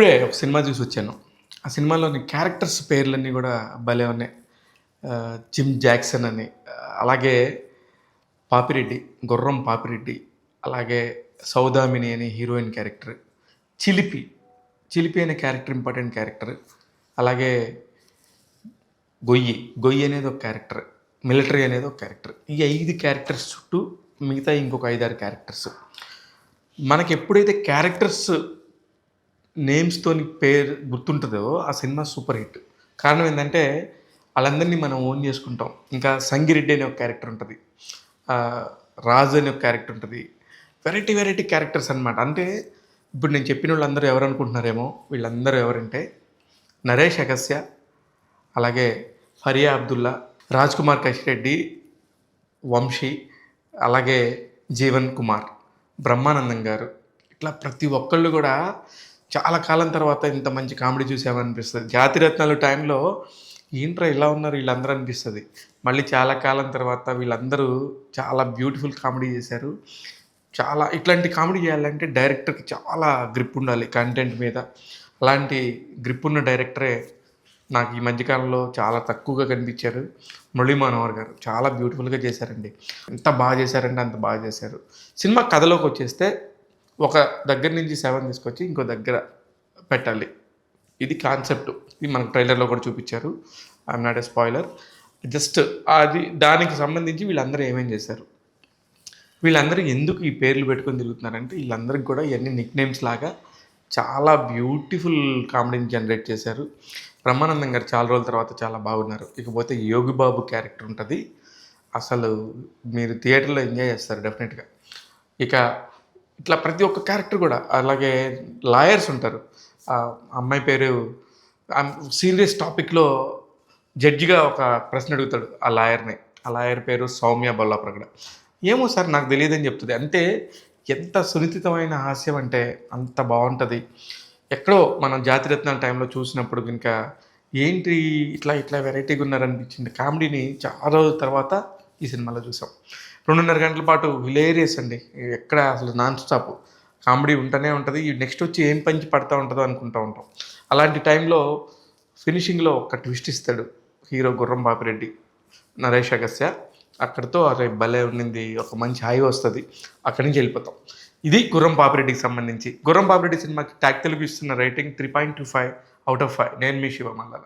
ఇప్పుడే ఒక సినిమా చూసి వచ్చాను. ఆ సినిమాలోని క్యారెక్టర్స్ పేర్లన్నీ గూడా భలే ఉన్నాయి. జిమ్ జాక్సన్ అని, అలాగే పాపిరెడ్డి, గుర్రం పాపిరెడ్డి, అలాగే సౌదామిని అని హీరోయిన్ క్యారెక్టర్, చిలిపి, చిలిపి అనే క్యారెక్టర్ ఇంపార్టెంట్ క్యారెక్టర్, అలాగే గొయ్యి అనేది ఒక క్యారెక్టర్, మిలిటరీ అనేది ఒక క్యారెక్టర్. ఈ 5 క్యారెక్టర్స్ చుట్టూ మిగతా ఇంకొక 5, 6 క్యారెక్టర్స్. మనకెప్పుడైతే క్యారెక్టర్స్ నేమ్స్‌తోని పేరు గుర్తుంటదో ఆ సినిమా సూపర్ హిట్. కారణం ఏందంటే, ఆళ్ళందరినీ మనం ఓన్ చేసుకుంటాం. ఇంకా సంగిరెడ్డి అనే ఒక క్యారెక్టర్ ఉంటది. రాజు అనే ఒక క్యారెక్టర్ ఉంటది. వెరైటీ, వెరైటీ క్యారెక్టర్స్ అనమాట. అంటే ఇప్పుడు నేను చెప్పినోళ్ళందరూ ఎవరనుకుంటున్నారేమో, వీళ్ళందరూ ఎవరంటే నరేష్ అగస్య, అలాగే ఫరియా అబ్దుల్లా, రాజ్ కుమార్ కషిరెడ్డి, వంశీ, అలాగే జీవన్ కుమార్, బ్రహ్మానందం గారు. ఇట్లా ప్రతి ఒక్కళ్ళు గూడా చాలా కాలం తర్వాత ఇంత మంచి కామెడీ చూసామనిపిస్తది. జాతిరత్నాలు టైంలో ఏంట్రా ఇలా ఉన్నారు వీళ్ళందరూ అనిపిస్తది. మళ్ళీ చాలా కాలం తర్వాత వీళ్ళందరూ చాలా బ్యూటిఫుల్ కామెడీ చేశారు. చాలా ఇట్లాంటి కామెడీ చేయాలంటే డైరెక్టర్‌కి చాలా గ్రిప్ ఉండాలి కంటెంట్ మీద. అలాంటి గ్రిప్ ఉన్న డైరెక్టరే నాకు ఈ మధ్య కాలంలో చాలా తక్కువగా కనిపించారు. మురళీ మనోహర్ గారు చాలా బ్యూటిఫుల్‌గా చేశారండి. ఎంత బాగా చేశారంటే అంత బాగా చేశారు. సినిమా కథలోకొచ్చేస్తే ఒక దగ్గర నుంచి శవం తీసుకొచ్చి ఇంకో దగ్గర పెట్టాలి. ఇది కాన్సెప్ట్. ఇది మనకు ట్రైలర్‌లో కూడా చూపిచ్చారు. I'm not a spoiler. Just అది దానికి సంబంధించి వీళ్ళందరూ ఏమేం చేశారు? వీళ్ళందరూ ఎందుకు ఈ పేర్లు పెట్టుకొని తిరుగుతున్నారంటే, వీళ్ళందరికి కూడా ఇయన్నీ నిక్ నేమ్స్ లాగా చాలా బ్యూటిఫుల్ కామెడీని జనరేట్ చేశారు. బ్రహ్మానందం గారు చాలా రోజుల తర్వాత చాలా బాగున్నారు. ఇకపోతే యోగి బాబు క్యారెక్టర్ ఉంటది. అసలు మీరు థియేటర్‌లో ఎంజాయ్ చేస్తారు డెఫినెట్‌గా. ఇక ఇట్లా ప్రతి ఒక్క క్యారెక్టర్ కూడా, అలాగే లాయర్స్ ఉంటారు. అమ్మాయి పేరు సీరియస్ టాపిక్‌లో జడ్జిగా ఒక ప్రశ్న అడుగుతాడు ఆ లాయర్‌ని. ఆ లాయర్ పేరు సౌమ్య బొల్లాప్రగడ. ఏమో సార్ నాకు తెలీదని చెప్తది. అంటే ఎంత సున్నితమైన హాస్యం అంటే అంత బావుంటది. ఎక్కడో మనం జాతిరత్నాల టైంలో చూసినప్పుడు గనుక ఏంటి ఇట్లా ఇట్లా వెరైటీగా ఉన్నారనిపించింది. కామెడీని చాలా రోజుల తర్వాత ఈ సినిమాలో చూసాం. 2:30 గంటల పాటు హిలేరియస్ అండి. ఎక్కడ అసలు నాన్ స్టాప్ కామెడీ ఉంటూనే ఉంటది. నెక్స్ట్ వచ్చి ఏం పంచి పడతా ఉంటదో అనుకుంటా ఉంటాం. అలాంటి టైంలో ఫినిషింగ్‌లో ఒక ట్విస్ట్ ఇస్తాడు హీరో గుర్రం బాపిరెడ్డి, నరేష్ అగస్య. అక్కడితో అరే భలే ఉండింది. ఒక మంచి హై వస్తది. అక్కడి నుంచి వెళ్ళిపోతాం. ఇది గుర్రం పాపిరెడ్డికి సంబంధించి. గుర్రం పాపిరెడ్డి సినిమాకి టాగ్ తెలుగు ఇస్తున్న రేటింగ్ 3.25 ఔట్ ఆఫ్ 5. నేను మీ శివ మల్లాల.